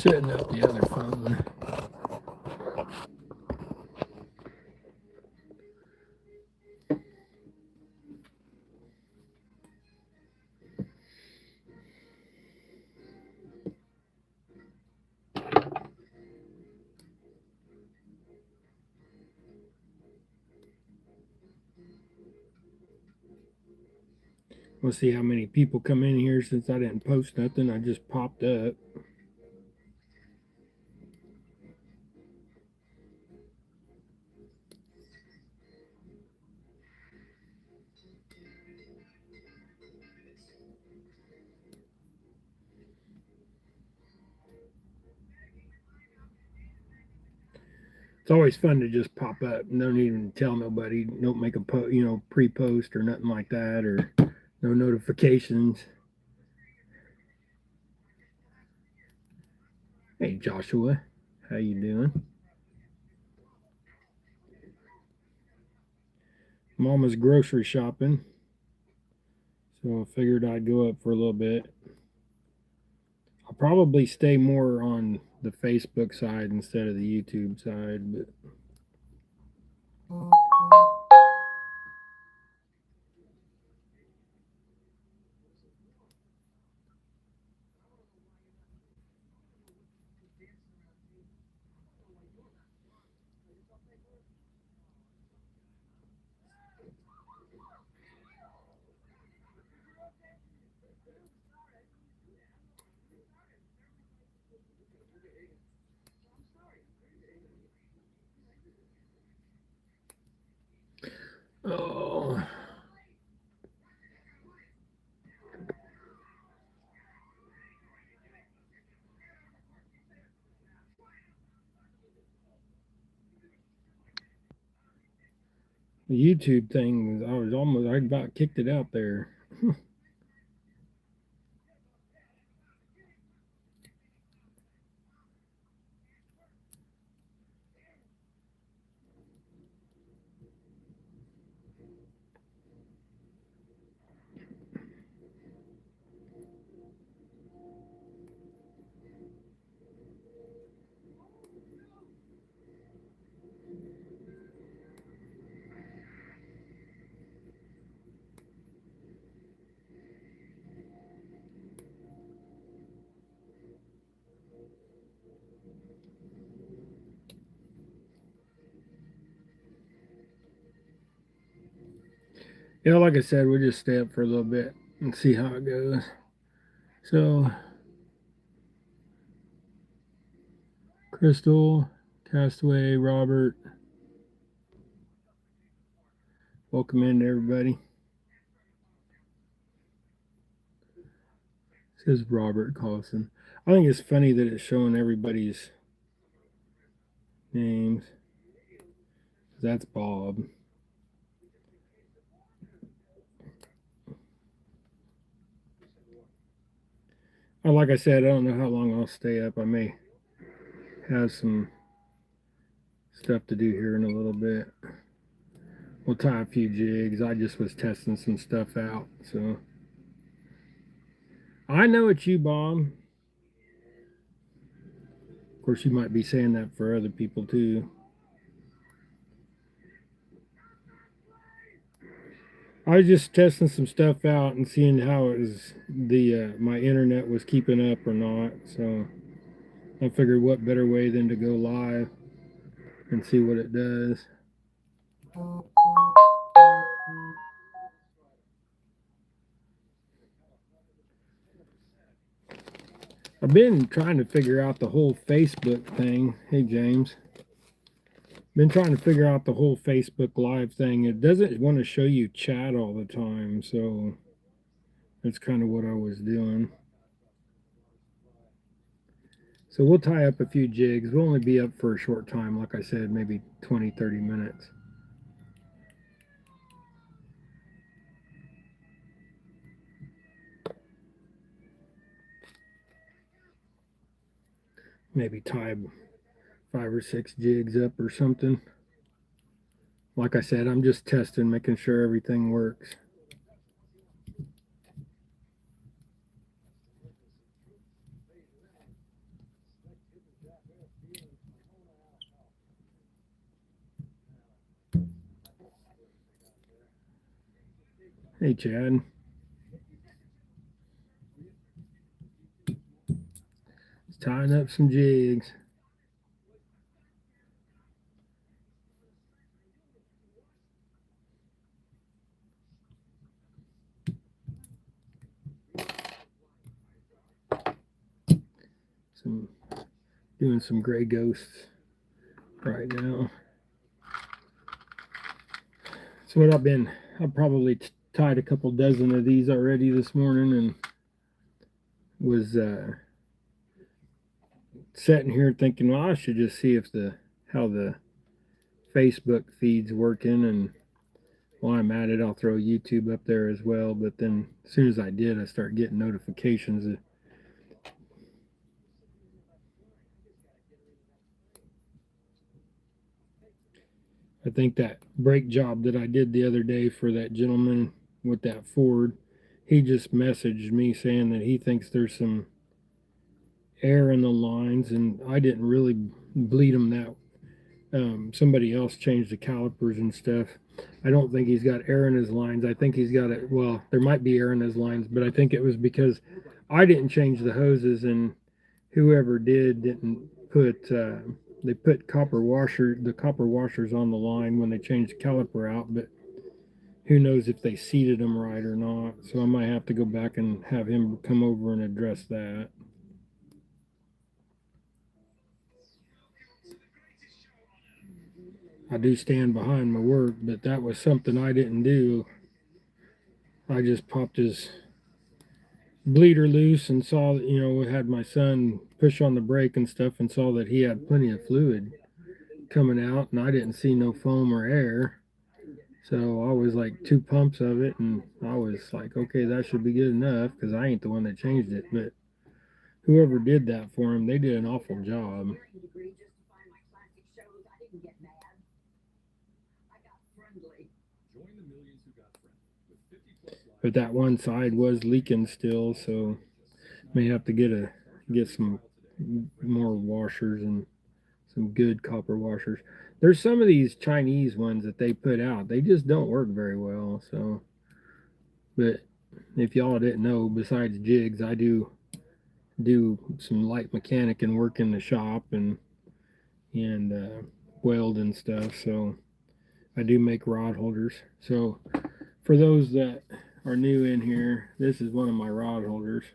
setting up the other phone. We'll see how many people come in here since I didn't post nothing. I just popped up. It's always fun to just pop up and don't even tell nobody. Don't make a pre-post or nothing like that, or no notifications. Hey Joshua, how you doing? Mama's grocery shopping, so I figured I'd go up for a little bit. I'll probably stay more on the Facebook side instead of the YouTube side, but oh. The YouTube thing was I about kicked it out there. Yeah, like I said, we'll just stay up for a little bit and see how it goes. So, Crystal, Castaway, Robert, welcome in to everybody. This is Robert Carlson. I think it's funny that it's showing everybody's names. That's Bob. Like I said, I don't know how long I'll stay up. I may have some stuff to do here in a little bit. We'll tie a few jigs. I just was testing some stuff out, so I know it's you, Bob. Of course, you might be saying that for other people too. I was just testing some stuff out and seeing how it was my internet was keeping up or not. So I figured what better way than to go live and see what it does. I've been trying to figure out the whole Facebook thing. Hey James. Been trying to figure out the whole Facebook Live thing. It doesn't want to show you chat all the time, so that's kind of what I was doing. So we'll tie up a few jigs. We'll only be up for a short time, like I said, maybe 20-30 minutes. Maybe tie 5 or 6 jigs up or something. Like I said, I'm just testing, making sure everything works. Hey, Chad. Just tying up some jigs. Doing some gray ghosts right now. So what I've probably tied a couple dozen of these already this morning, and was sitting here thinking, well, I should just see if how the Facebook feed's working, and while I'm at it, I'll throw YouTube up there as well. But then as soon as I did, I start getting notifications. I think that brake job that I did the other day for that gentleman with that Ford, he just messaged me saying that he thinks there's some air in the lines, and I didn't really bleed them that. Somebody else changed the calipers and stuff. I don't think he's got air in his lines. I think he's got it. Well, there might be air in his lines, but I think it was because I didn't change the hoses, and whoever didn't put. They put the copper washers on the line when they changed the caliper out, but who knows if they seated them right or not. So I might have to go back and have him come over and address that. I do stand behind my work, but that was something I didn't do. I just popped his bleeder loose and saw that, had my son push on the brake and stuff, and saw that he had plenty of fluid coming out, and I didn't see no foam or air. So I was like 2 pumps of it, and I was like, okay, that should be good enough, because I ain't the one that changed it. But whoever did that for him, they did an awful job. But that one side was leaking still, so may have to get some more washers and some good copper washers. There's some of these Chinese ones that they put out. They just don't work very well. So, but if y'all didn't know, besides jigs, I do some light mechanic and work in the shop and weld and stuff. So I do make rod holders. So for those that are new in here, this is one of my rod holders.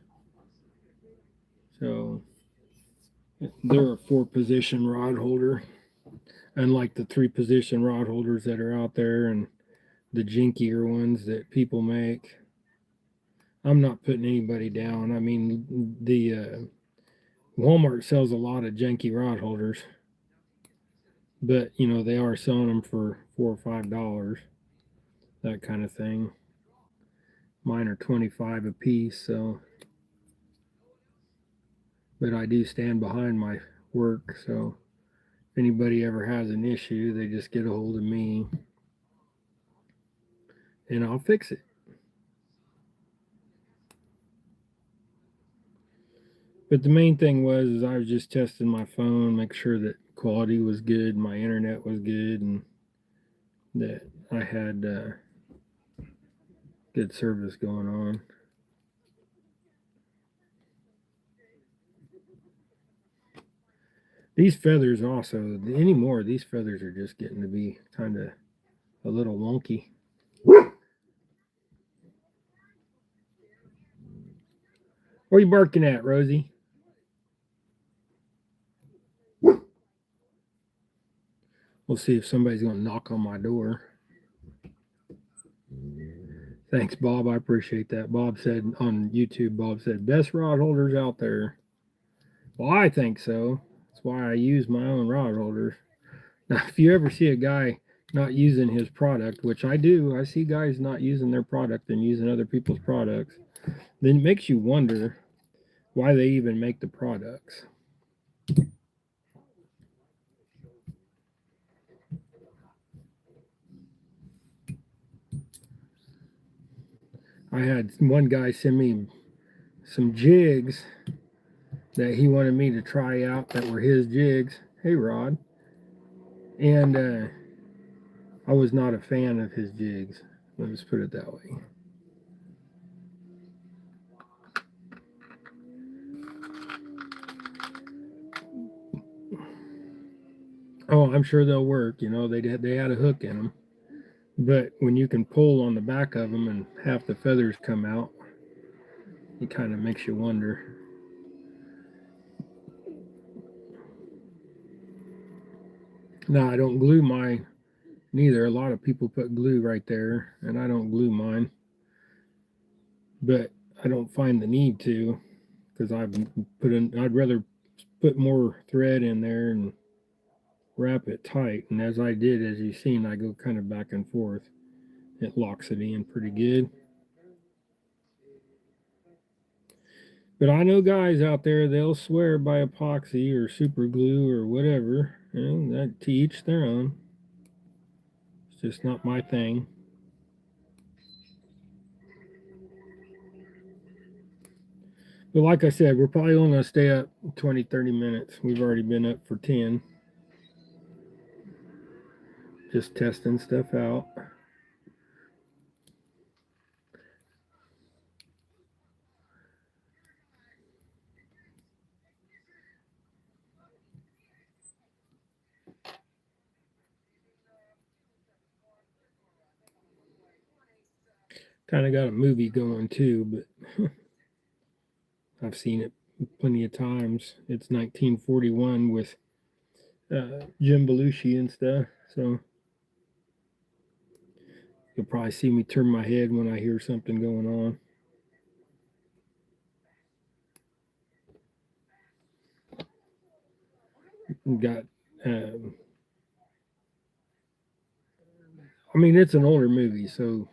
So they're a 4-position rod holder, unlike the 3-position rod holders that are out there and the jinkier ones that people make. I'm not putting anybody down. I mean, the Walmart sells a lot of janky rod holders, but they are selling them for $4 or $5, that kind of thing. Mine are 25 a piece, so. But I do stand behind my work, so if anybody ever has an issue, they just get a hold of me, and I'll fix it. But the main thing was I was just testing my phone, make sure that quality was good, my internet was good, and that I had good service going on. These feathers also, anymore, these feathers are just getting to be kind of a little wonky. What are you barking at, Rosie? We'll see if somebody's going to knock on my door. Thanks, Bob. I appreciate that. Bob said on YouTube, best rod holders out there. Well, I think so. That's why I use my own rod holders. Now, if you ever see a guy not using his product, which I do, I see guys not using their product and using other people's products, then it makes you wonder why they even make the products. I had one guy send me some jigs that he wanted me to try out that were his jigs. Hey, Rod. And I was not a fan of his jigs. Let's put it that way. Oh, I'm sure they'll work. They had a hook in them, but when you can pull on the back of them and half the feathers come out, it kind of makes you wonder. No, I don't glue mine neither. A lot of people put glue right there, and I don't glue mine, but I don't find the need to because I'd rather put more thread in there and wrap it tight. And as I did, as you've seen, I go kind of back and forth. It locks it in pretty good. But I know guys out there, they'll swear by epoxy or super glue or whatever. That to each their own. It's just not my thing. But like I said, we're probably only going to stay up 20, 30 minutes. We've already been up for 10. Just testing stuff out. Kind of got a movie going too, but I've seen it plenty of times. It's 1941 with Jim Belushi and stuff. So you'll probably see me turn my head when I hear something going on. Got, I mean, it's an older movie, so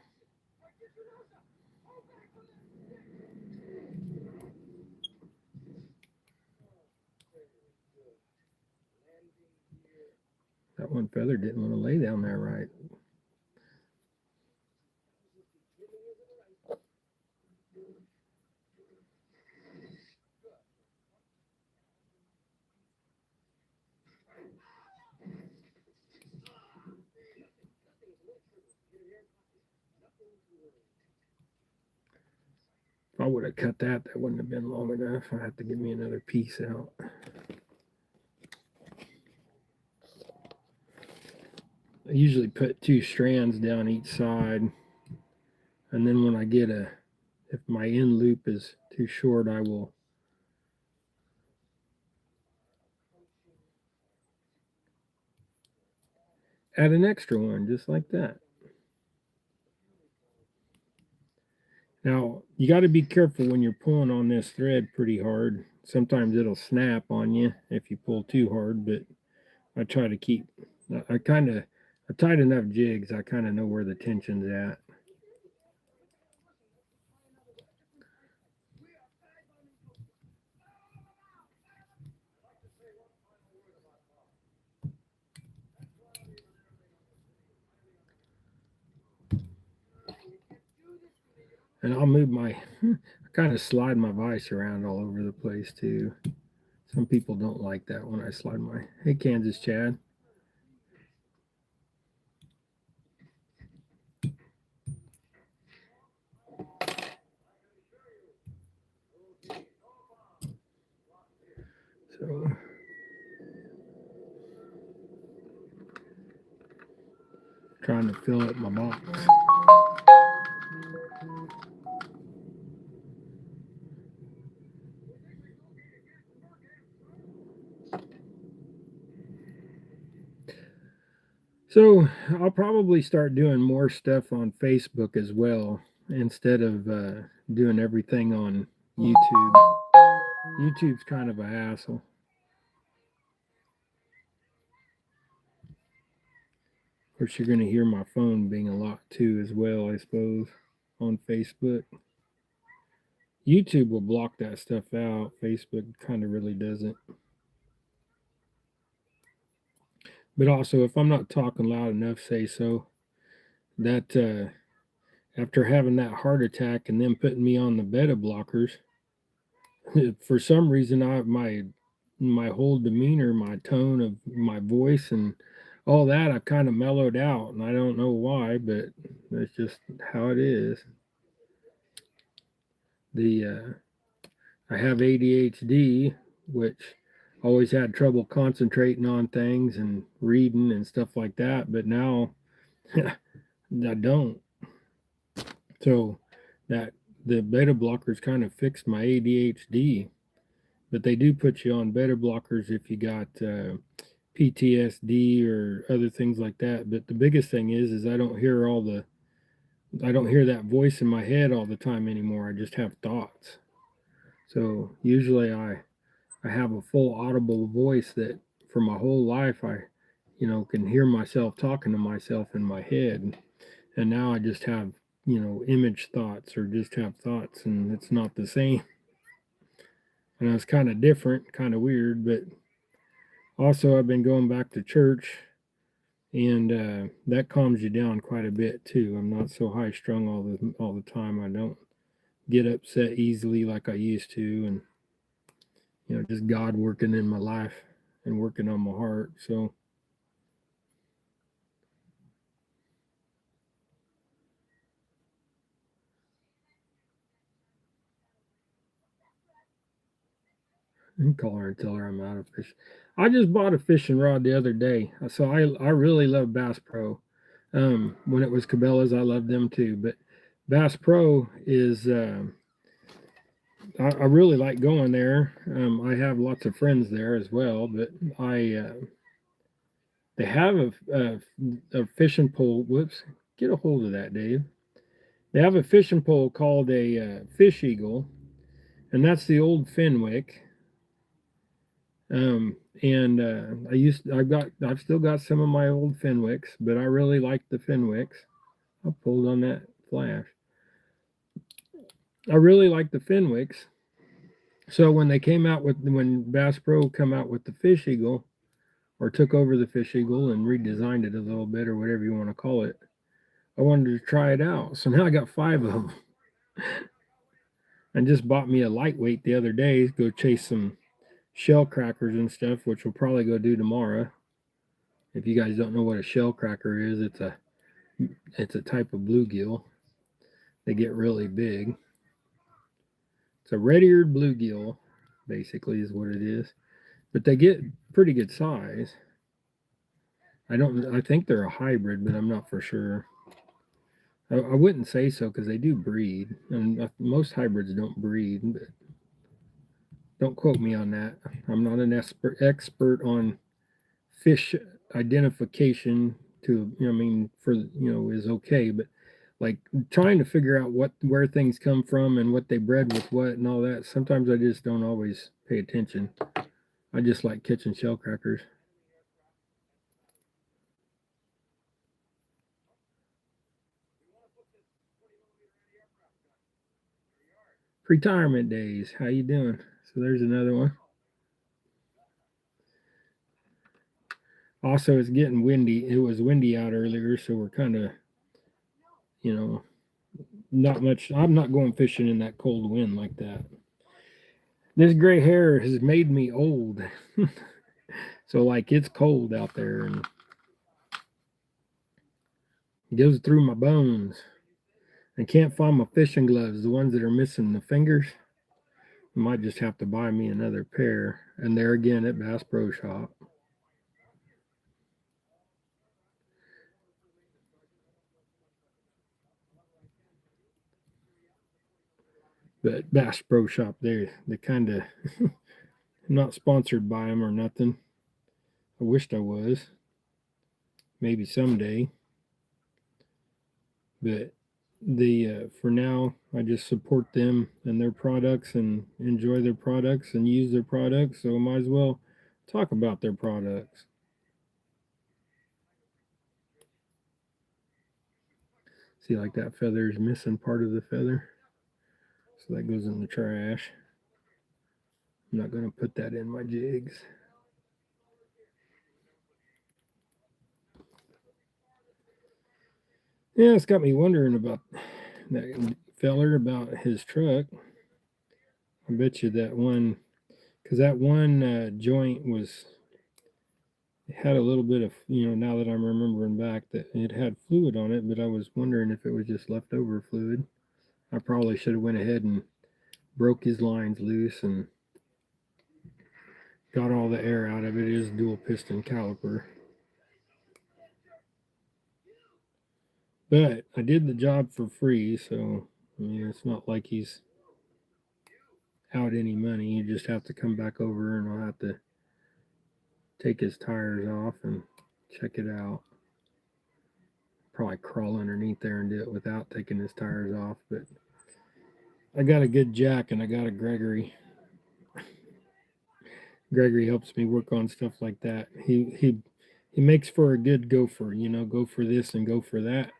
that one feather didn't want to lay down there right. If I would have cut that, that wouldn't have been long enough. I have to give me another piece out. I usually put 2 strands down each side, and then when I get if my end loop is too short, I will add an extra one just like that. Now, you got to be careful when you're pulling on this thread pretty hard. Sometimes it'll snap on you if you pull too hard, but I try to keep, I kind of, I tied enough jigs, I kind of know where the tension's at. And I'll move my, I kind of slide my vise around all over the place too. Some people don't like that when I slide my, hey, Kansas Chad. So, trying to fill up my box. So I'll probably start doing more stuff on Facebook as well instead of doing everything on YouTube. YouTube's kind of a hassle. Of course, you're going to hear my phone being a lot too, as well, I suppose, on Facebook. YouTube will block that stuff out. Facebook kind of really doesn't. But also, if I'm not talking loud enough, say so. That after having that heart attack and then putting me on the beta blockers, for some reason, my whole demeanor, my tone of my voice, and all that, I've kind of mellowed out, and I don't know why, but that's just how it is. The I have ADHD, which always had trouble concentrating on things and reading and stuff like that, but now I don't. So that the beta blockers kind of fixed my ADHD, but they do put you on beta blockers if you got PTSD or other things like that. But the biggest thing is I don't hear that voice in my head all the time anymore. I just have thoughts. So usually I have a full audible voice that for my whole life I can hear myself talking to myself in my head, and now I just have image thoughts or just have thoughts, and it's not the same. And it's kind of different, kind of weird, but also I've been going back to church, and that calms you down quite a bit too. I'm not so high strung all the time. I don't get upset easily like I used to, and just God working in my life and working on my heart. So I can call her and tell her I'm out of fish. I just bought a fishing rod the other day, so I really love Bass Pro. When it was Cabela's, I loved them too, but Bass Pro is I really like going there. I have lots of friends there as well, but I they have a fishing pole. Whoops, get a hold of that, Dave. They have a fishing pole called a fish eagle, and that's the old Fenwick. And I've still got some of my old Fenwicks, but I really like the Fenwicks. I pulled on that flash. I really like the Fenwicks. So when Bass Pro come out with the Fish Eagle, or took over the Fish Eagle and redesigned it a little bit, or whatever you want to call it, I wanted to try it out. So now I got 5 of them, and just bought me a lightweight the other day to go chase some shell crackers and stuff, which we'll probably go do tomorrow. If you guys don't know what a shell cracker is, it's a type of bluegill. They get really big. It's a red-eared bluegill, basically, is what it is. But they get pretty good size. I don't. I think they're a hybrid, but I'm not for sure. I wouldn't say so because they do breed, and most hybrids don't breed. But don't quote me on that. I'm not an expert on fish identification. I mean, is okay, but like trying to figure out where things come from and what they bred with what and all that. Sometimes I just don't always pay attention. I just like catching shell crackers. Retirement days. How you doing? So there's another one. Also, it's getting windy. It was windy out earlier, so we're kind of, you know, not much. I'm not going fishing in that cold wind like that. This gray hair has made me old. So, like, it's cold out there and it goes through my bones. I can't find my fishing gloves, the ones that are missing the fingers. I might just have to buy me another pair. And there again at Bass Pro Shop. But Bass Pro Shop, they kind of not sponsored by them or nothing. I wished I was. Maybe someday. But for now, I just support them and their products and enjoy their products and use their products. So I might as well talk about their products. See, like that feather is missing part of the feather, so that goes in the trash. I'm not going to put that in my jigs. Yeah, it's got me wondering about that feller about his truck. I bet you that one, because that one joint was it had a little bit of, now that I'm remembering back, that it had fluid on it, but I was wondering if it was just leftover fluid. I probably should have went ahead and broke his lines loose and got all the air out of it. It is dual piston caliper. But I did the job for free, so I mean it's not like he's out any money. You just have to come back over and I'll have to take his tires off and check it out. Probably crawl underneath there and do it without taking his tires off, but I got a good jack and I got a Gregory. Gregory helps me work on stuff like that. He makes for a good gopher, you know, go for this and go for that.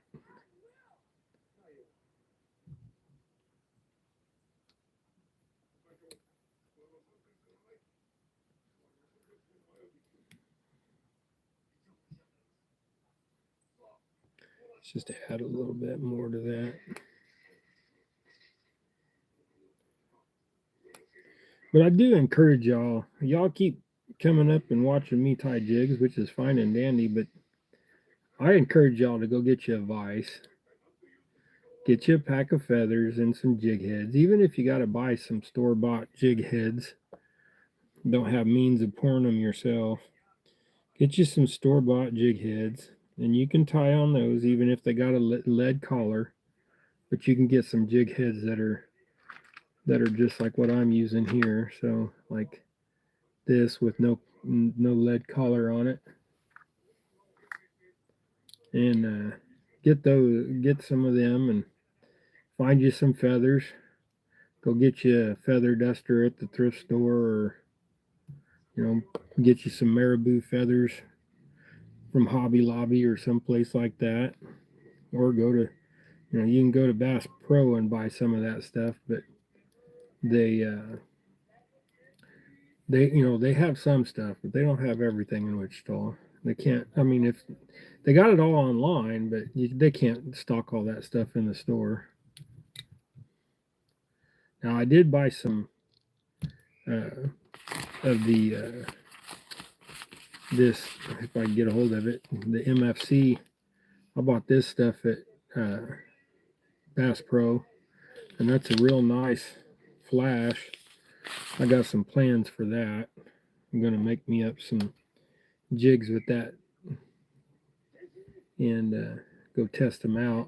Let's just add a little bit more to that. But I do encourage y'all. Y'all keep coming up and watching me tie jigs, which is fine and dandy, but I encourage y'all to go get you a vise, get you a pack of feathers and some jig heads. Even if you got to buy some store-bought jig heads, don't have means of pouring them yourself, get you some store-bought jig heads, and you can tie on those even if they got a lead collar. But you can get some jig heads that are just like what I'm using here. So like this with no lead collar on it, and get some of them, and find you some feathers. Go get you a feather duster at the thrift store, or you know, get you some marabou feathers from Hobby Lobby or someplace like that, or go to, you know, you can go to Bass Pro and buy some of that stuff, but they you know, they have some stuff, but they don't have everything in Wichita. They can't. I mean, if they got it all online, but they can't stock all that stuff in the store. Now, I did buy some of the this, if I can get a hold of it, the MFC. I bought this stuff at Bass Pro, and that's a real nice flash. I got some plans for that. I'm gonna make me up some jigs with that and go test them out.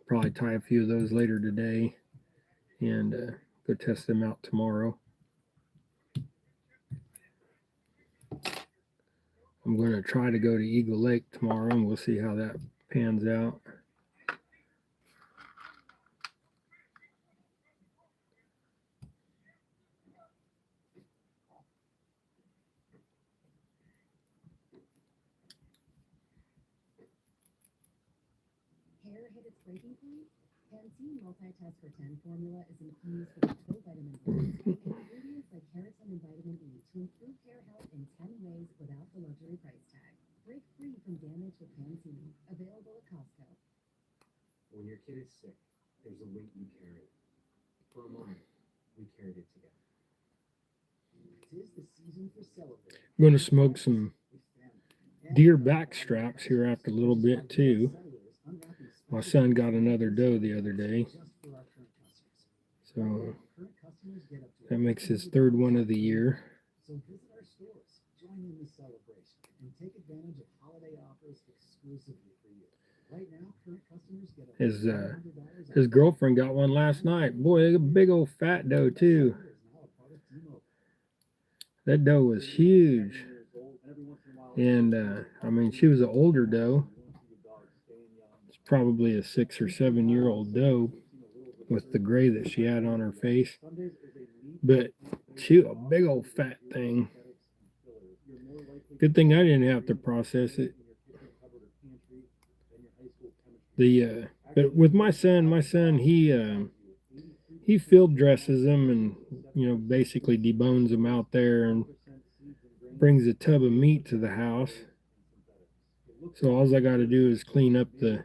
Probably tie a few of those later today and go test them out tomorrow. I'm going to try to go to Eagle Lake tomorrow, and we'll see how that pans out. Hair hit its breaking point? Pantene Multitask for 10 formula is infused with provitamin and ingredients like keratin and vitamin E to improve hair health in 10 ways without the luxury price tag. Break free from damage with Pantene. Available at Costco. When your kid is sick, there's a weight you carry. For a moment, we carried it together. Tis the season for celebrating. I'm going to smoke some deer back straps here after a little bit too. My son got another doe the other day, so that makes his third one of the year. So visit our stores, join in the celebration, and take advantage of holiday offers exclusively for you. Right now, current customers get His girlfriend got one last night. Boy, a big old fat doe too. That doe was huge, and I mean, she was an older doe. It's probably a 6 or 7 year old doe with the gray that she had on her face, but she a big old fat thing. Good thing I didn't have to process it. But with my son he field dresses them, and you know, basically debones them out there and brings a tub of meat to the house. So all I got to do is clean up the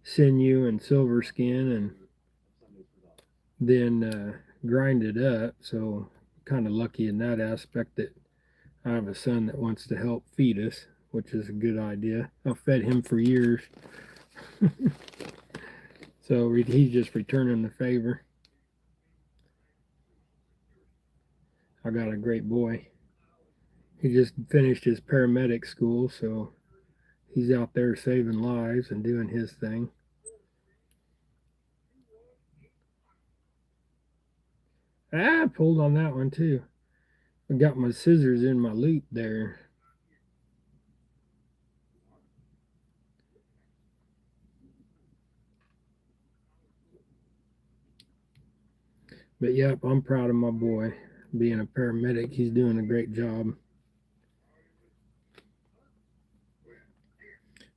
sinew and silver skin, and then grind it up. So kind of lucky in that aspect that I have a son that wants to help feed us, which is a good idea. I've fed him for years. So he's just returning the favor. I got a great boy. He just finished his paramedic school, so he's out there saving lives and doing his thing. Ah, I pulled on that one too. I got my scissors in my loop there. But yep, I'm proud of my boy being a paramedic. He's doing a great job.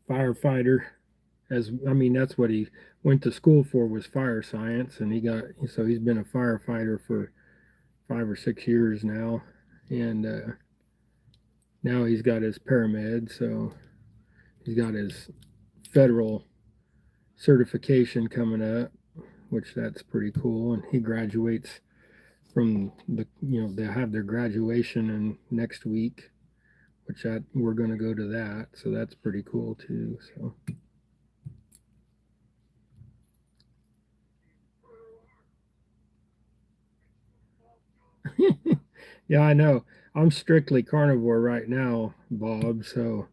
Firefighter, as I mean, that's what he went to school for, was fire science, and he's been a firefighter for 5 or 6 years now, and now he's got his paramed, so he's got his federal certification coming up, which that's pretty cool, and he graduates from they have their graduation in next week, which we're going to go to that, so that's pretty cool too. So yeah, I know. I'm strictly carnivore right now, Bob. So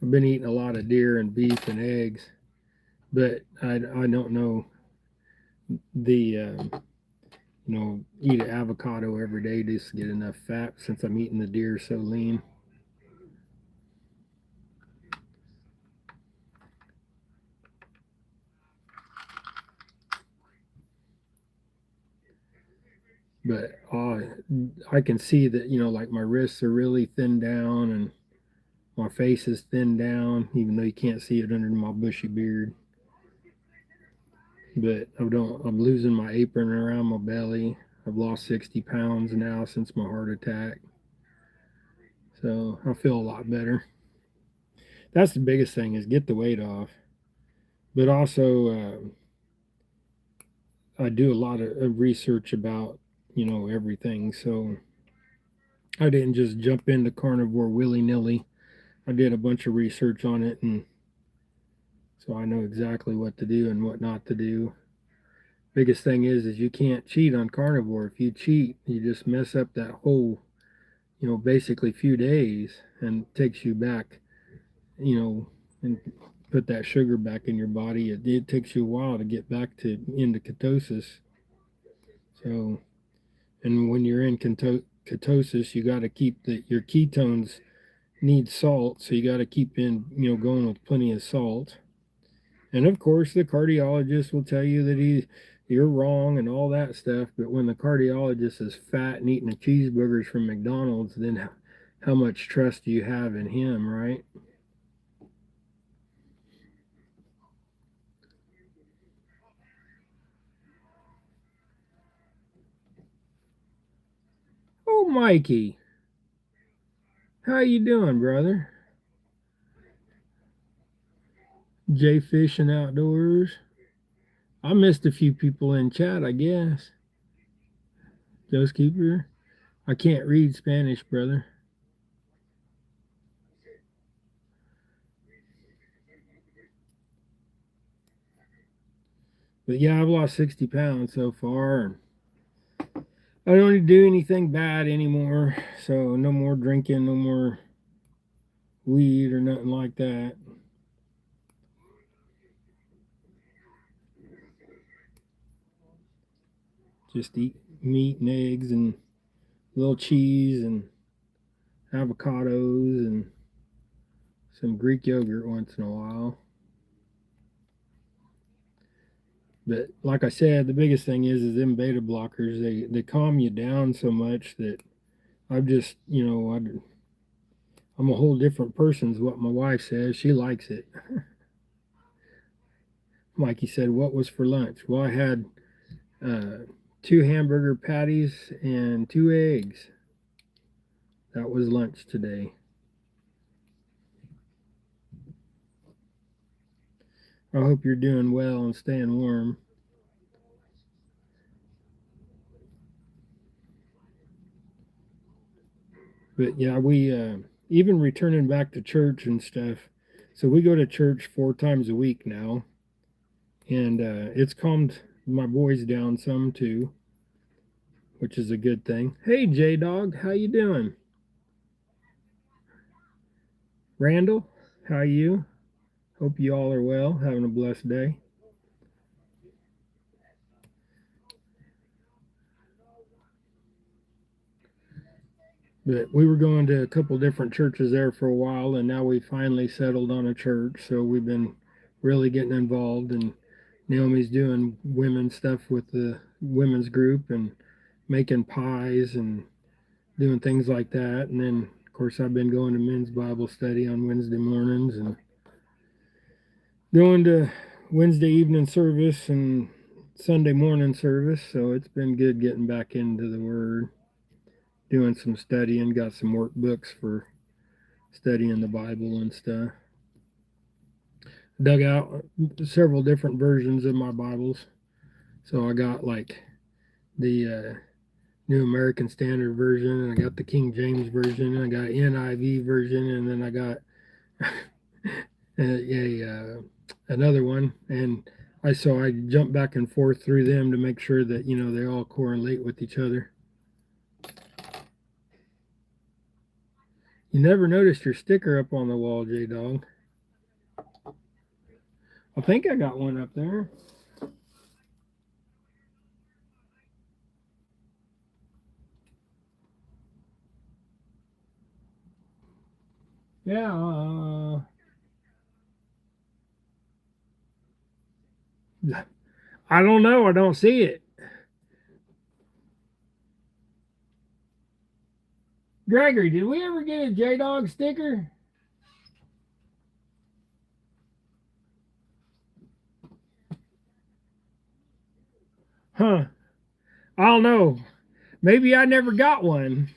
I've been eating a lot of deer and beef and eggs, but I don't know the eat an avocado every day just to get enough fat since I'm eating the deer so lean. But I can see that like my wrists are really thinned down and my face is thinned down, even though you can't see it under my bushy beard. But I'm losing my apron around my belly. I've lost 60 pounds now since my heart attack. So I feel a lot better. That's the biggest thing, is get the weight off. But also, I do a lot of research about, everything. So I didn't just jump into carnivore willy nilly. I did a bunch of research on it, and so I know exactly what to do and what not to do. Biggest thing is you can't cheat on carnivore. If you cheat, you just mess up that whole, basically few days, and takes you back, and put that sugar back in your body. It takes you a while to get back to into ketosis. So, and when you're in ketosis, you got to keep your ketones need salt, so you got to keep in, going with plenty of salt. And of course, the cardiologist will tell you that you're wrong and all that stuff. But when the cardiologist is fat and eating the cheeseburgers from McDonald's, then how much trust do you have in him, right? Oh, Mikey, how you doing, brother? Jay Fishing Outdoors. I missed a few people in chat, I guess. Ghost Keeper. I can't read Spanish, brother. But yeah, I've lost 60 pounds so far, and I don't do anything bad anymore. So no more drinking, no more weed or nothing like that. Just eat meat and eggs and a little cheese and avocados and some Greek yogurt once in a while. But like I said, the biggest thing is them beta blockers. They calm you down so much that I've just I'm a whole different person, is what my wife says. She likes it. Mikey said, "What was for lunch?" Well, I had uh, 2 hamburger patties and 2 eggs. That was lunch today. I hope you're doing well and staying warm. But yeah, we even returning back to church and stuff. So we go to church 4 times a week now, and it's calmed my boys down some too, which is a good thing. Hey, J-Dog, how you doing? Randall, how you? Hope you all are well, having a blessed day. But we were going to a couple different churches there for a while, and now we finally settled on a church. So we've been really getting involved, and Naomi's doing women's stuff with the women's group and making pies and doing things like that. And then, of course, I've been going to men's Bible study on Wednesday mornings and going to Wednesday evening service and Sunday morning service. So it's been good getting back into the Word, doing some studying, got some workbooks for studying the Bible and stuff. Dug out several different versions of my Bibles. So I got like the New American Standard Version, and I got the King James Version, and I got NIV version, and then I got another one. And I jump back and forth through them to make sure that they all correlate with each other. You never noticed your sticker up on the wall, J-Dog. I think I got one up there. Yeah. I don't know. I don't see it. Gregory, did we ever get a J-Dog sticker? Huh. I don't know. Maybe I never got one.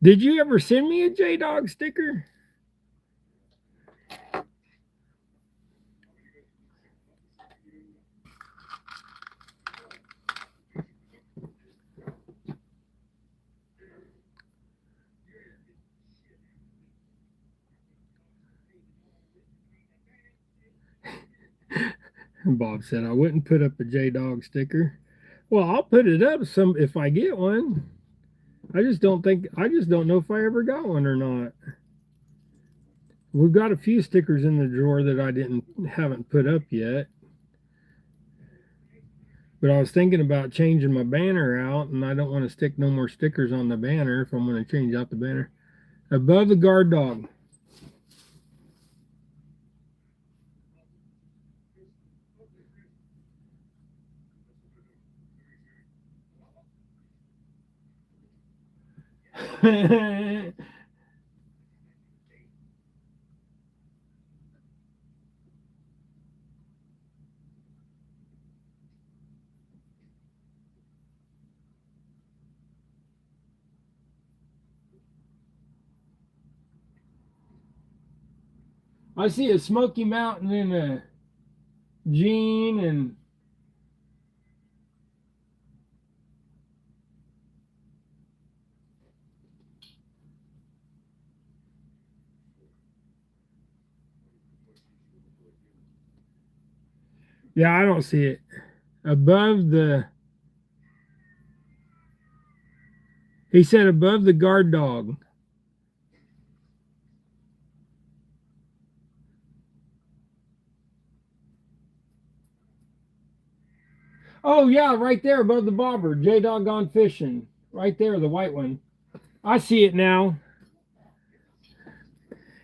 Did you ever send me a J-Dog sticker? Bob said I wouldn't put up a J-Dog sticker. Well, I'll put it up some if I get one. I just don't know if I ever got one or not. We've got a few stickers in the drawer that I haven't put up yet. But I was thinking about changing my banner out, and I don't want to stick no more stickers on the banner if I'm going to change out the banner. Above the guard dog. I see a Smoky Mountain and a Gene and yeah, I don't see it. Above the He said above the guard dog. Oh yeah, right there above the bobber. J-Dog Gone Fishing. Right there, the white one. I see it now.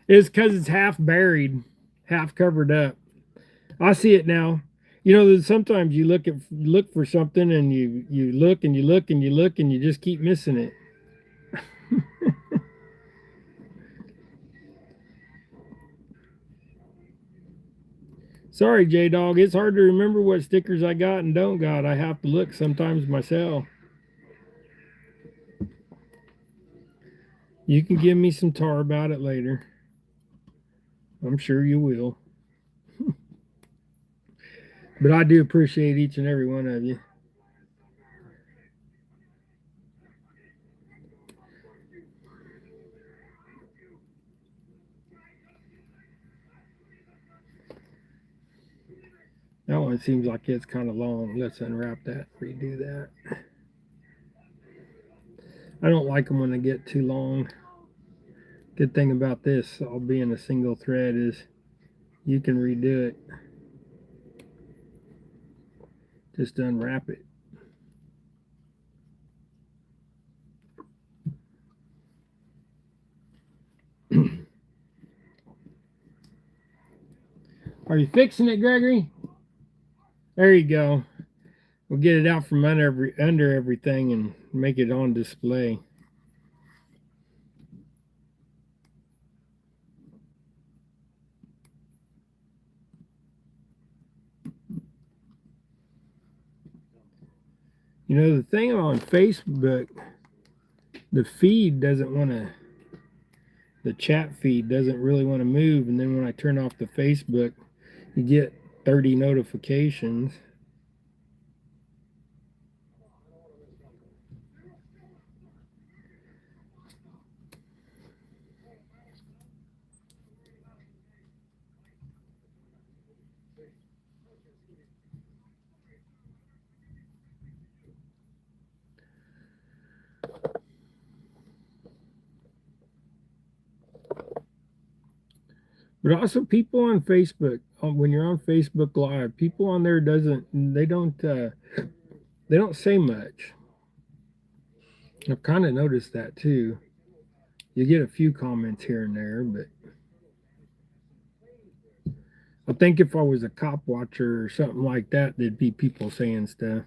It's because it's half buried, half covered up. I see it now. Sometimes you look for something and you look and you look and you look and you just keep missing it. Sorry, J-Dog. It's hard to remember what stickers I got and don't got. I have to look sometimes myself. You can give me some tar about it later. I'm sure you will. But I do appreciate each and every one of you. That one one seems like it's kind of long. Let's unwrap that, redo that. I don't like them when they get too long. Good thing about this, all being a single thread, is you can redo it. Just unwrap it. Are you fixing it, Gregory? There you go. We'll get it out from under everything and make it on display. You know, the thing on Facebook, the feed doesn't want to, the chat feed doesn't really want to move. And then when I turn off the Facebook, you get 30 notifications. But also people on Facebook, when you're on Facebook Live, people on there they don't say much. I've kind of noticed that too. You get a few comments here and there, but I think if I was a cop watcher or something like that, there'd be people saying stuff.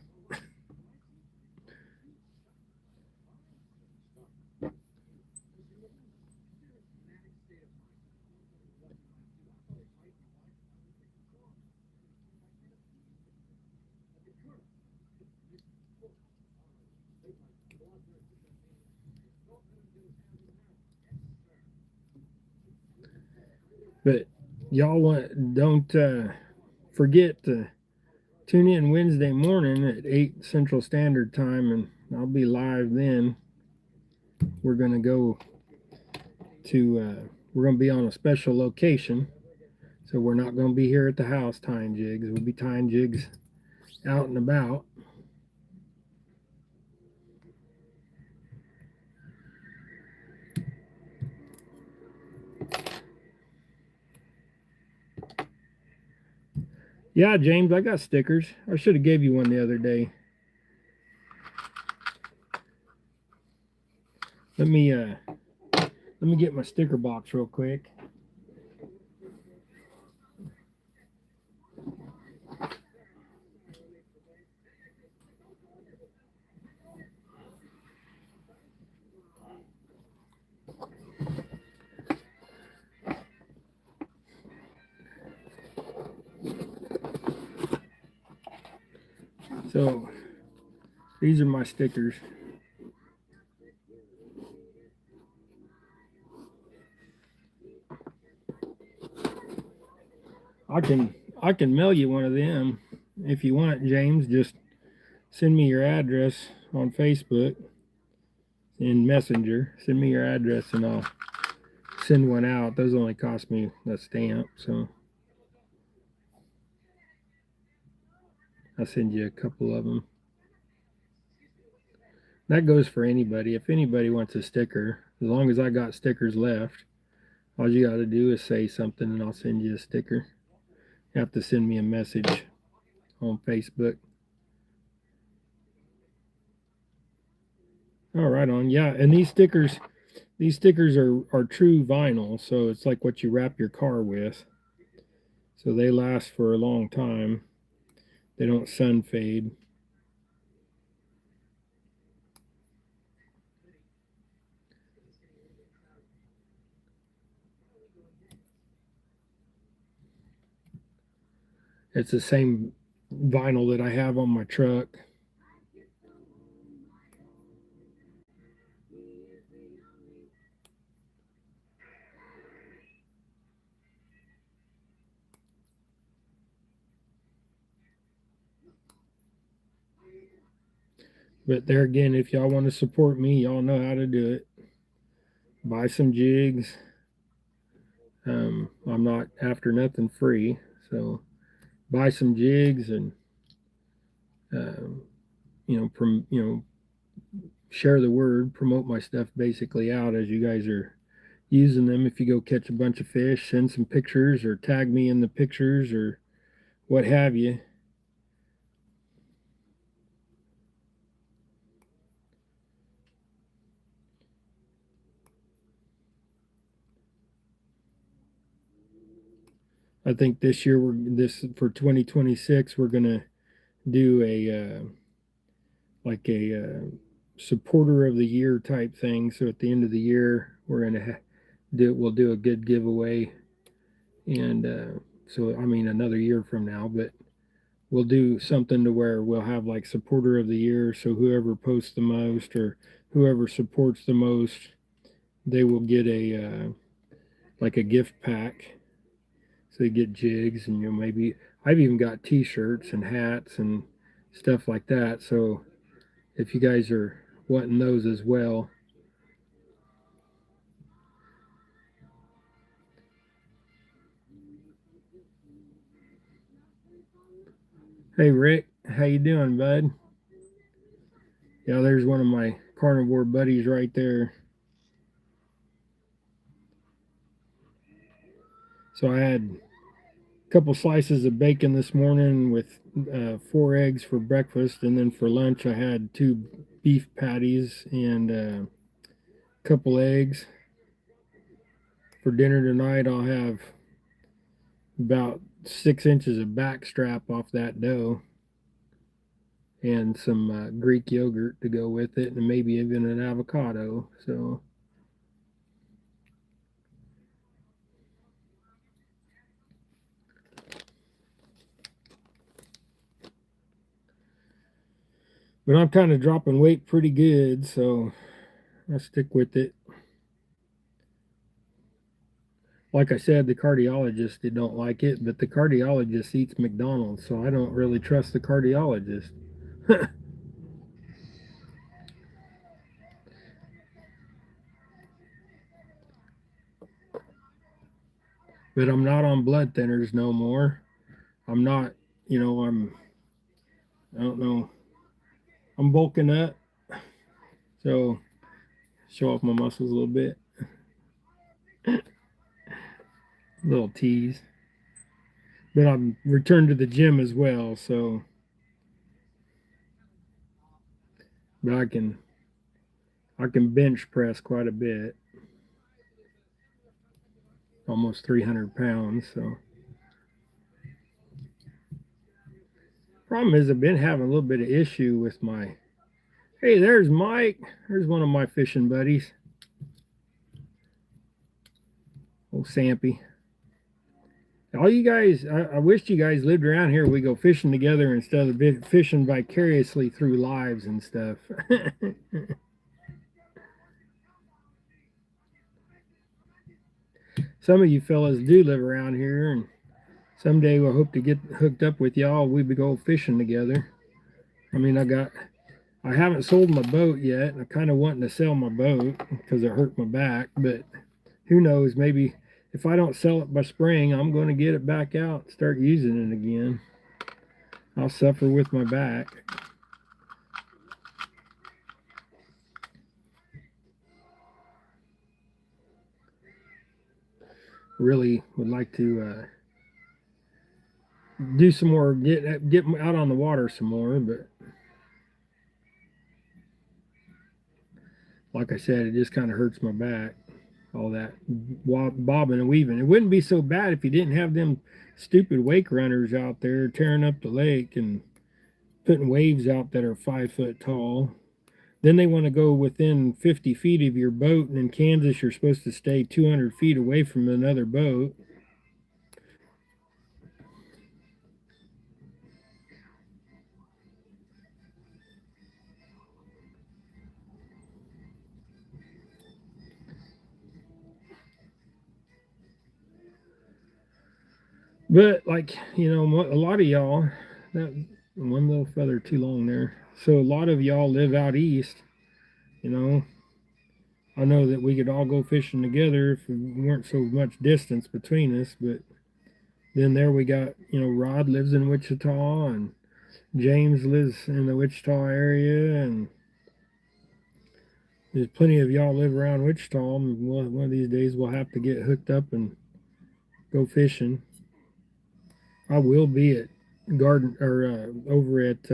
But y'all don't forget to tune in Wednesday morning at 8 Central Standard Time, and I'll be live then. We're gonna go to we're gonna be on a special location, so we're not gonna be here at the house tying jigs. We'll be tying jigs out and about. Yeah, James, I got stickers. I should have gave you one the other day. Let me get my sticker box real quick. So these are my stickers. I can mail you one of them if you want, James. Just send me your address on Facebook in Messenger. Send me your address and I'll send one out. Those only cost me a stamp, so I'll send you a couple of them. That goes for anybody. If anybody wants a sticker, as long as I got stickers left, all you got to do is say something and I'll send you a sticker. You have to send me a message on Facebook. All right, on. Yeah, and these stickers are true vinyl, so it's like what you wrap your car with. So they last for a long time. They don't sun fade. It's the same vinyl that I have on my truck. But there again, if y'all want to support me, y'all know how to do it. Buy some jigs. I'm not after nothing free, so buy some jigs and share the word, promote my stuff basically out as you guys are using them. If you go catch a bunch of fish, send some pictures or tag me in the pictures or what have you. I think this year for 2026 we're gonna do a supporter of the year type thing. So at the end of the year we're gonna we'll do a good giveaway, and so I mean another year from now, but we'll do something to where we'll have like supporter of the year. So whoever posts the most or whoever supports the most, they will get like a gift pack. So you get jigs, and maybe I've even got T-shirts and hats and stuff like that. So if you guys are wanting those as well. Hey Rick, how you doing, bud? Yeah, there's one of my carnivore buddies right there. So I had a couple slices of bacon this morning with 4 eggs for breakfast, and then for lunch I had 2 beef patties and a couple eggs. For dinner tonight I'll have about 6 inches of back strap off that dough and some Greek yogurt to go with it, and maybe even an avocado. So but I'm kind of dropping weight pretty good, so I'll stick with it. Like I said, the cardiologist did don't like it, but the cardiologist eats McDonald's, so I don't really trust the cardiologist. But I'm not on blood thinners no more. I'm not, I don't know, I'm bulking up, so show off my muscles a little bit. Little tease. But I'm returned to the gym as well, so but I can bench press quite a bit, almost 300 pounds. So problem is I've been having a little bit of issue with my. Hey, there's Mike. There's one of my fishing buddies. Old Sampy. All you guys, I wish you guys lived around here. We go fishing together instead of fishing vicariously through lives and stuff. Some of you fellas do live around here, and someday we'll hope to get hooked up with y'all. We go fishing together. I mean, I haven't sold my boat yet. I'm kind of wanting to sell my boat because it hurt my back, but who knows? Maybe if I don't sell it by spring, I'm going to get it back out and start using it again. I'll suffer with my back. Really would like to do some more, get out on the water some more, but like I said, it just kind of hurts my back. All that bobbing and weaving. It wouldn't be so bad if you didn't have them stupid wake runners out there tearing up the lake and putting waves out that are 5 foot tall. Then they want to go within 50 feet of your boat, and in Kansas, you're supposed to stay 200 feet away from another boat. But like a lot of y'all, that one little feather too long there. So a lot of y'all live out east. You know, I know that we could all go fishing together if there weren't so much distance between us, but Then there we got, Rod lives in Wichita, and James lives in the Wichita area, and there's plenty of y'all live around Wichita. And one of these days we'll have to get hooked up and go fishing. I will be at Garden or over at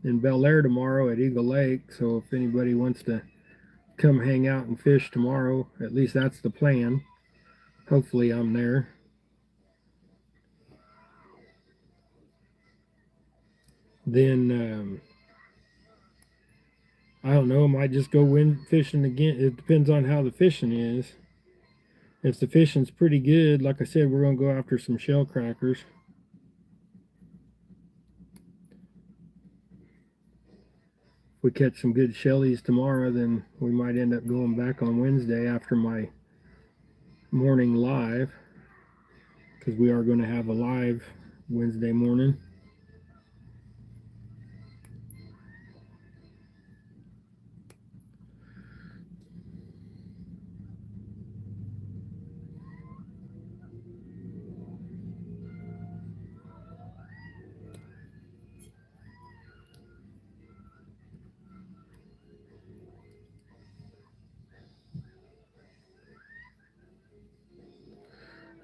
in Bel Air tomorrow at Eagle Lake. So if anybody wants to come hang out and fish tomorrow, at least that's the plan. Hopefully I'm there. Then I don't know. I might just go wind fishing again. It depends on how the fishing is. If the fishing's pretty good, like I said, we're gonna go after some shell crackers. If we catch some good shellies tomorrow, then we might end up going back on Wednesday after my morning live, because we are going to have a live Wednesday morning.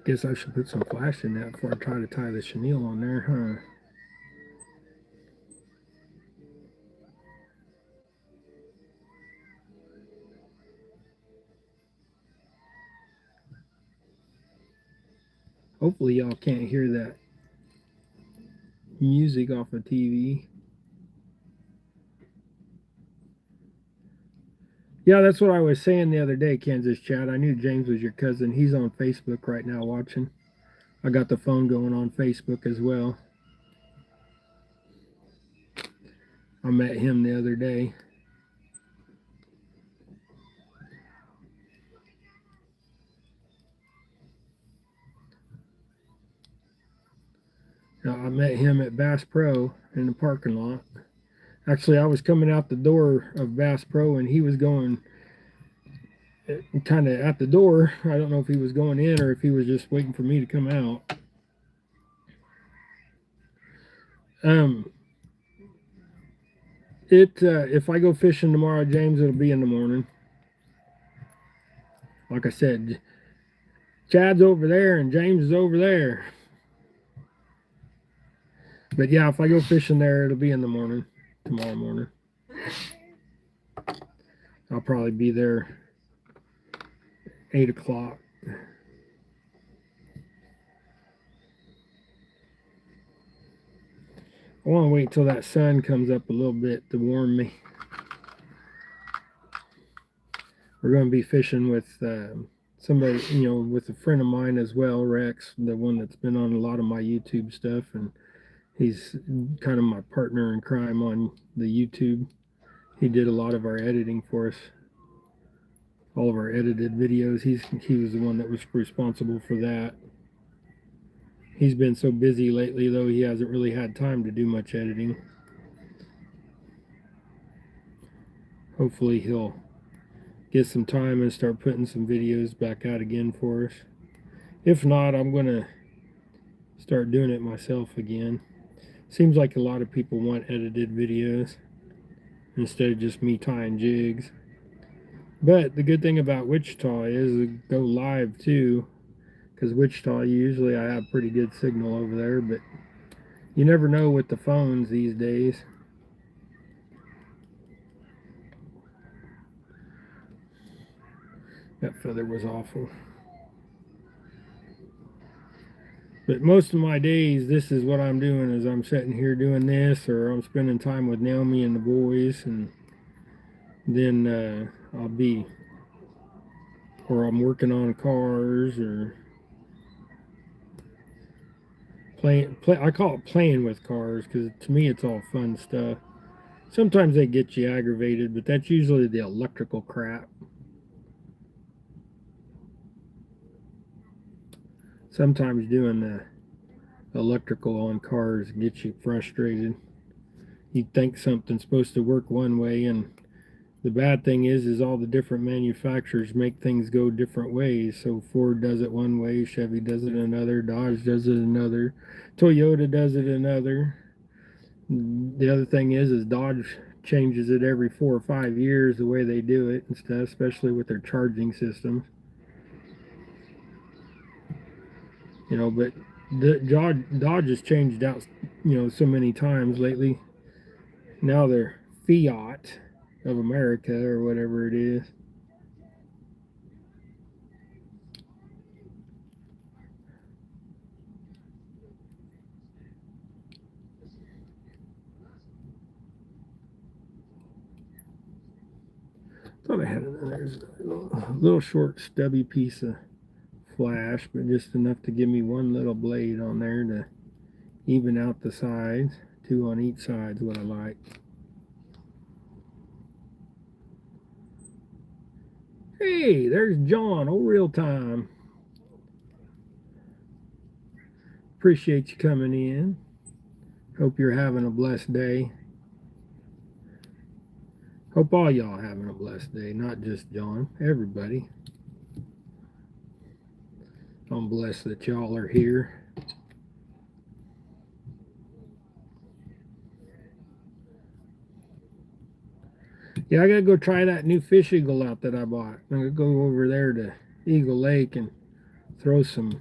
Guess I should put some flash in that before I try to tie the chenille on there, huh? Hopefully y'all can't hear that music off of TV. Yeah, that's what I was saying the other day, Kansas Chad. I knew James was your cousin. He's on Facebook right now watching. I got the phone going on Facebook as well. I met him the other day. I met him at Bass Pro in the parking lot. Actually, I was coming out the door of Bass Pro, and he was going kind of at the door. I don't know if he was going in or if he was just waiting for me to come out. If I go fishing tomorrow, James, it'll be in the morning. Like I said, Chad's over there and James is over there. But yeah, if I go fishing there, it'll be in the morning, tomorrow morning. I'll probably be there 8 o'clock. I want to wait till that sun comes up a little bit to warm me. We're going to be fishing with somebody, with a friend of mine as well, Rex, the one that's been on a lot of my YouTube stuff, and he's kind of my partner in crime on the YouTube. He did a lot of our editing for us, all of our edited videos. He was the one that was responsible for that. He's been so busy lately, though, he hasn't really had time to do much editing. Hopefully he'll get some time and start putting some videos back out again for us. If not, I'm going to start doing it myself again. Seems like a lot of people want edited videos instead of just me tying jigs. But the good thing about Wichita is it go live too, because Wichita, usually I have pretty good signal over there, but you never know with the phones these days. That feather was awful. But most of my days, this is what I'm doing, is I'm sitting here doing this, or I'm spending time with Naomi and the boys, and then I'll be, or I'm working on cars, or I call it playing with cars, because to me it's all fun stuff. Sometimes they get you aggravated, but that's usually the electrical crap. Sometimes doing the electrical on cars gets you frustrated. You think something's supposed to work one way, and The bad thing is all the different manufacturers make things go different ways. So Ford does it one way, Chevy does it another, Dodge does it another, Toyota does it another. The other thing is Dodge changes it every 4 or 5 years the way they do it and stuff, especially with their charging systems. You know, but Dodge has changed out, so many times lately. Now they're Fiat of America or whatever it is. Thought I had another little short stubby piece of flash, but just enough to give me one little blade on there to even out the sides. 2 on each side is what I like. Hey, there's John, old real time. Appreciate you coming in. Hope you're having a blessed day. Hope all y'all having a blessed day, not just John, everybody. I'm blessed that y'all are here. Yeah, I gotta go try that new fish eagle out that I bought. I'm gonna go over there to Eagle Lake and throw some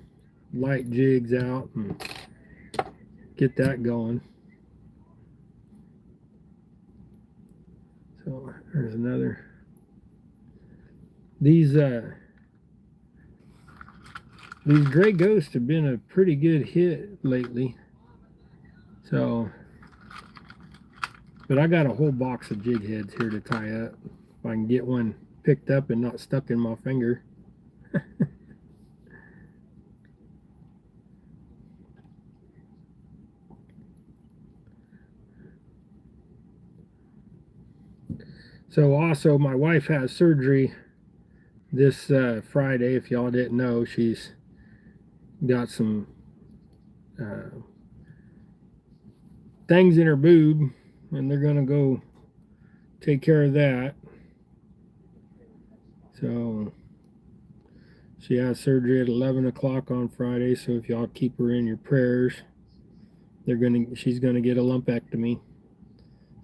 light jigs out and get that going. So there's another. These gray ghosts have been a pretty good hit lately. So, but I got a whole box of jig heads here to tie up. If I can get one picked up and not stuck in my finger. So also my wife has surgery this Friday. If y'all didn't know, she's got some things in her boob, and they're gonna go take care of that. So she has surgery at 11 o'clock on Friday. So if y'all keep her in your prayers, she's gonna get a lumpectomy.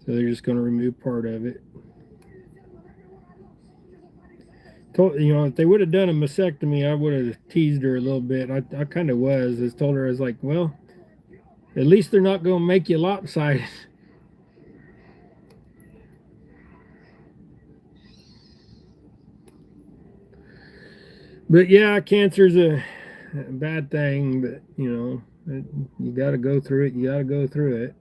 So they're just gonna remove part of it. If they would have done a mastectomy, I would have teased her a little bit. I kind of was. I told her, I was like, well, at least they're not going to make you lopsided. But yeah, cancer's a bad thing, but you got to go through it. You got to go through it.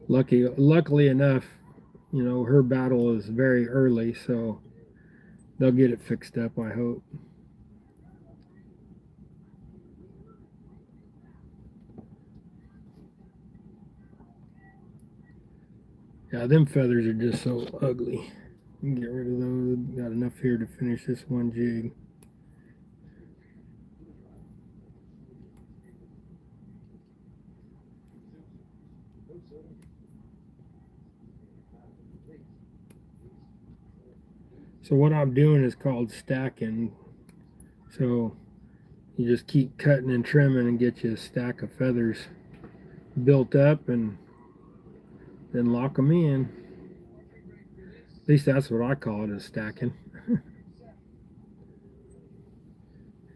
Luckily enough, her battle is very early, so they'll get it fixed up, I hope. Yeah, them feathers are just so ugly. You can get rid of those. Got enough here to finish this one jig. So what I'm doing is called stacking. So you just keep cutting and trimming and get you a stack of feathers built up and then lock them in. At least that's what I call it, is stacking.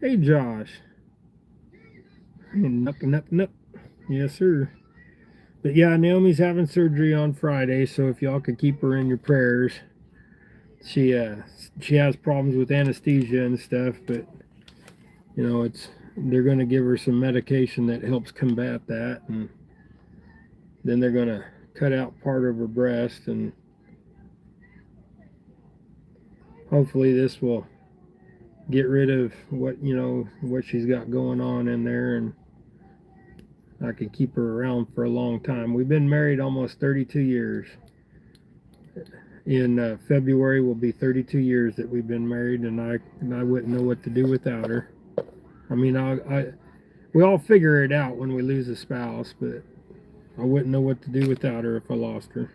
Hey Josh. Nuck. Yes sir. But yeah, Naomi's having surgery on Friday, so if y'all could keep her in your prayers. She has problems with anesthesia and stuff, but they're going to give her some medication that helps combat that, and then they're going to cut out part of her breast, and hopefully this will get rid of what she's got going on in there, and I can keep her around for a long time. We've been married almost 32 years. In February will be 32 years that we've been married, and I wouldn't know what to do without her. I mean, we all figure it out when we lose a spouse, but I wouldn't know what to do without her if I lost her.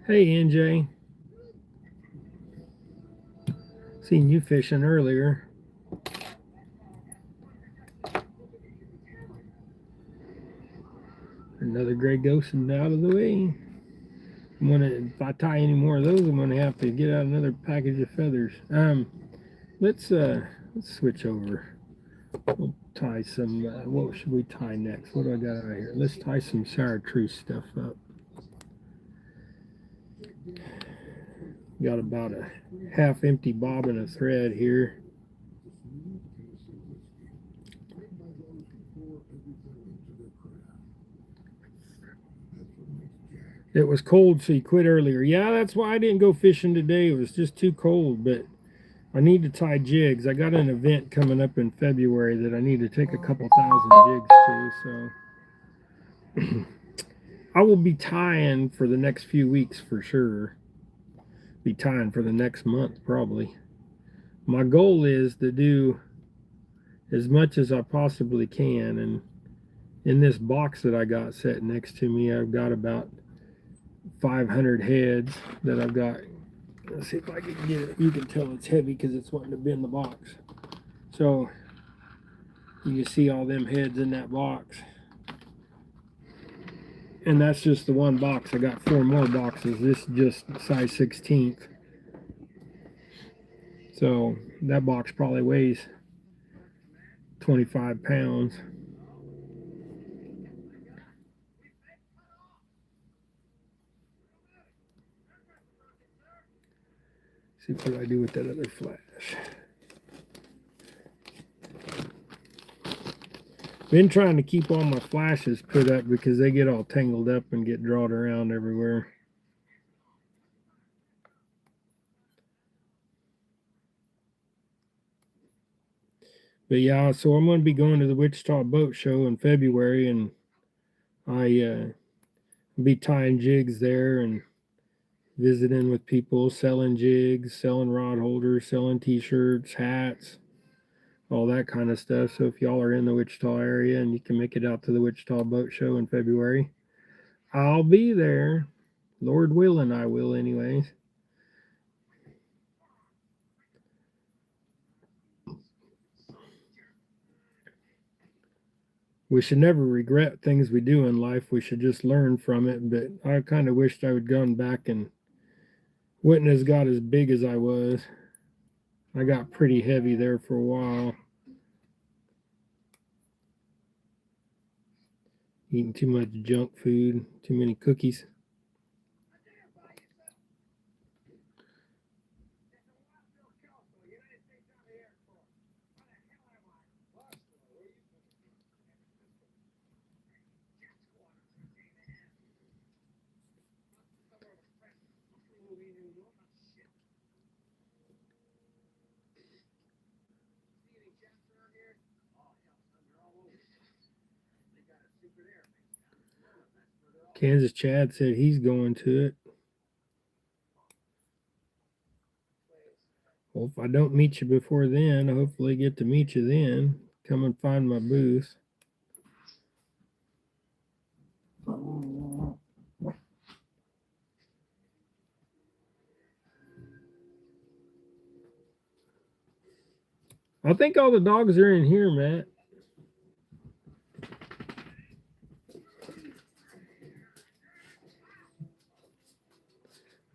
Hey, NJ. Seen you fishing earlier. Another gray ghost is out of the way. If I tie any more of those, I'm gonna have to get out another package of feathers. Let's switch over. We'll tie some. What should we tie next? What do I got out here? Let's tie some chartreuse stuff up. Got about a half empty bobbin of thread here. It was cold, so you quit earlier. Yeah, that's why I didn't go fishing today. It was just too cold, but I need to tie jigs. I got an event coming up in February that I need to take a couple thousand jigs to, so I will be tying for the next few weeks for sure. Be tying for the next month probably. My goal is to do as much as I possibly can, and in this box that I got set next to me, I've got about 500 heads that I've got. Let's see if I can get it. You can tell it's heavy because it's wanting to bend the box. So you can see all them heads in that box. And that's just the one box. I got 4 more boxes. This is just size 16th. So that box probably weighs 25 pounds. See what I do with that other flash. Been trying to keep all my flashes put up because they get all tangled up and get drawn around everywhere. But yeah, so I'm going to be going to the Wichita Boat Show in February, and I be tying jigs there and visiting with people, selling jigs, selling rod holders, selling t-shirts, hats, all that kind of stuff. So if y'all are in the Wichita area and you can make it out to the Wichita Boat Show in February, I'll be there. Lord willing, I will anyways. We should never regret things we do in life. We should just learn from it. But I kind of wished I would gone back and wouldn't have got as big as I was. I got pretty heavy there for a while. Eating too much junk food, too many cookies. Kansas Chad said he's going to it. Well, if I don't meet you before then, I hopefully get to meet you then. Come and find my booth. I think all the dogs are in here, Matt.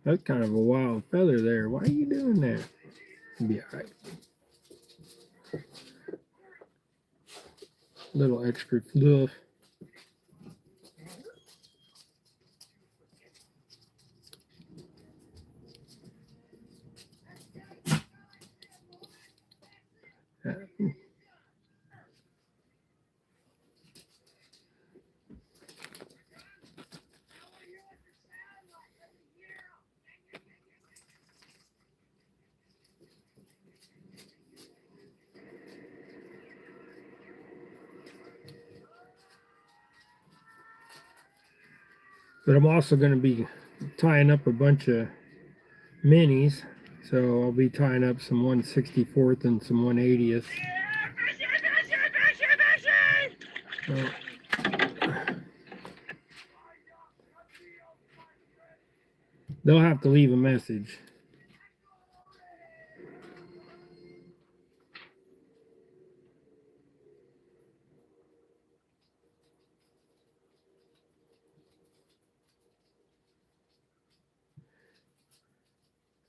That's kind of a wild feather there. Why are you doing that? It'll be all right. Little extra fluff. But I'm also going to be tying up a bunch of minis. So I'll be tying up some 1/64th and some 1/80th. they'll have to leave a message.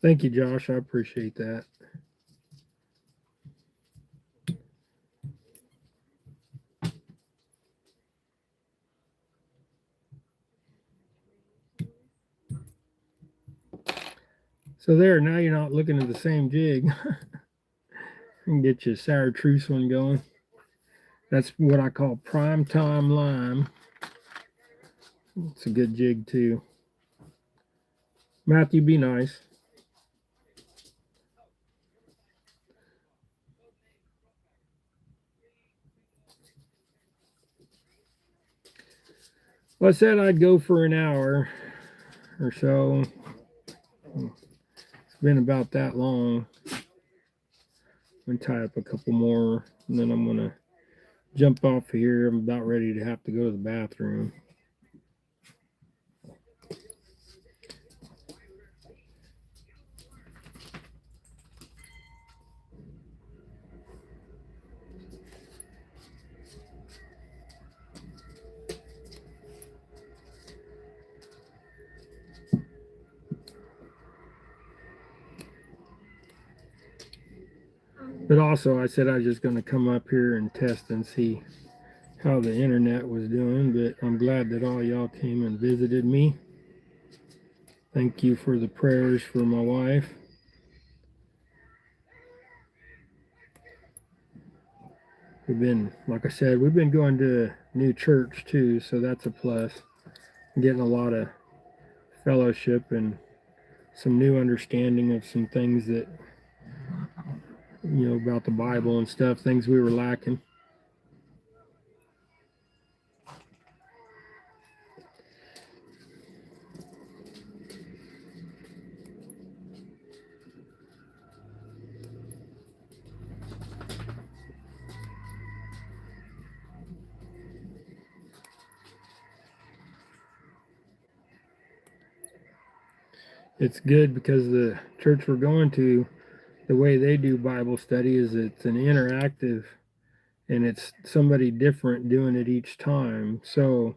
Thank you, Josh. I appreciate that. So there, now you're not looking at the same jig. And get your sour truce one going. That's what I call prime time lime. It's a good jig too. Matthew, be nice. Well, I said I'd go for an hour or so. It's been about that long. I'm gonna tie up a couple more, and then I'm gonna jump off here. I'm about ready to have to go to the bathroom. But also, I said I was just going to come up here and test and see how the internet was doing. But I'm glad that all y'all came and visited me. Thank you for the prayers for my wife. We've been, like I said, we've been going to a new church too, so that's a plus. Getting a lot of fellowship and some new understanding of some things that, about the Bible and stuff, things we were lacking. It's good because the church we're going to, the way they do Bible study is it's an interactive and it's somebody different doing it each time. So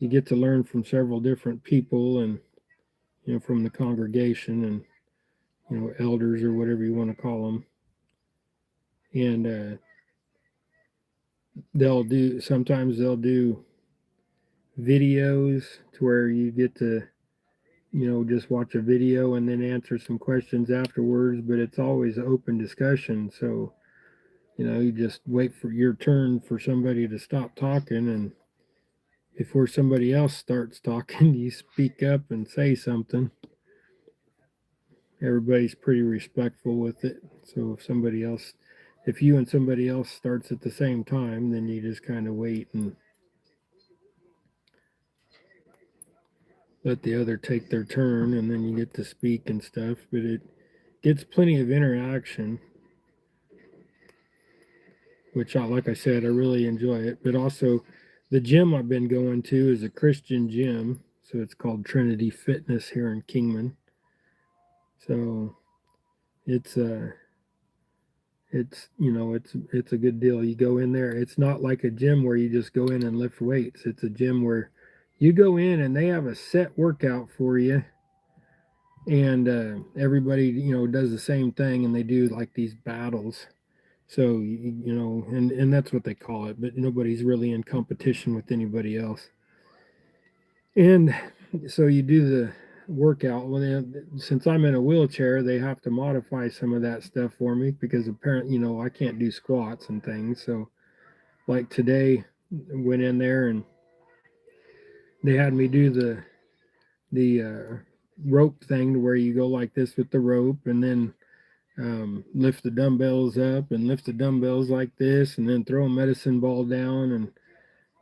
you get to learn from several different people and, from the congregation and, elders or whatever you want to call them. And sometimes they'll do videos to where you get to, just watch a video and then answer some questions afterwards, but it's always open discussion. So, you just wait for your turn for somebody to stop talking, and before somebody else starts talking, you speak up and say something. Everybody's pretty respectful with it. So if you and somebody else starts at the same time, then you just kind of wait and let the other take their turn, and then you get to speak and stuff. But it gets plenty of interaction, which, like I said, I really enjoy it. But also, the gym I've been going to is a Christian gym, so it's called Trinity Fitness here in Kingman. So it's it's a good deal. You go in there. It's not like a gym where you just go in and lift weights. It's a gym where you go in and they have a set workout for you, and everybody does the same thing, and they do like these battles. So and that's what they call it, but nobody's really in competition with anybody else. And so you do the workout. Well, since I'm in a wheelchair, they have to modify some of that stuff for me because apparently, I can't do squats and things. So, like today, went in there and they had me do the rope thing to where you go like this with the rope, and then lift the dumbbells up and lift the dumbbells like this, and then throw a medicine ball down, and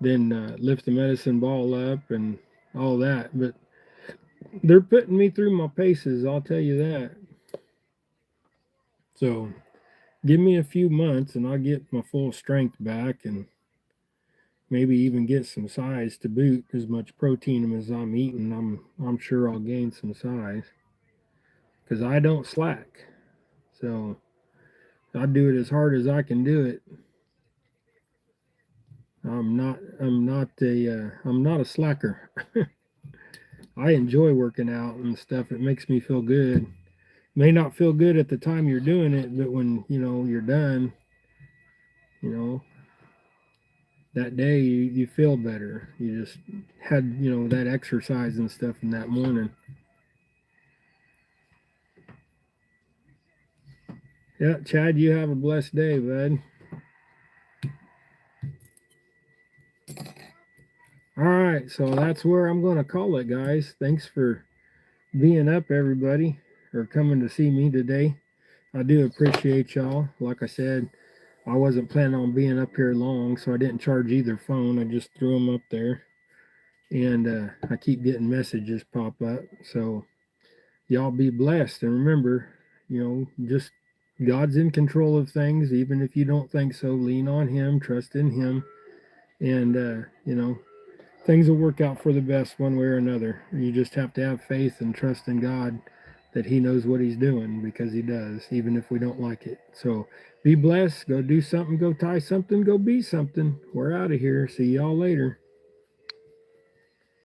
then lift the medicine ball up and all that. But they're putting me through my paces, I'll tell you that. So give me a few months and I'll get my full strength back and maybe even get some size to boot. As much protein as I'm eating, I'm sure I'll gain some size because I don't slack. So I do it as hard as I can do it. I'm not a slacker. I enjoy working out and stuff. It makes me feel good. May not feel good at the time you're doing it, but when you're done, you know that day you feel better. You just had that exercise and stuff in that morning. Yeah, Chad, you have a blessed day, bud. All right, so that's where I'm going to call it, guys. Thanks for being up, everybody, or coming to see me today. I do appreciate y'all. Like I said, I wasn't planning on being up here long, so I didn't charge either phone. I just threw them up there, and I keep getting messages pop up. So y'all be blessed, and remember, just God's in control of things. Even if you don't think so, lean on Him, trust in Him, and things will work out for the best one way or another. You just have to have faith and trust in God that He knows what He's doing, because He does, even if we don't like it. So be blessed. Go do something. Go tie something. Go be something. We're out of here. See y'all later.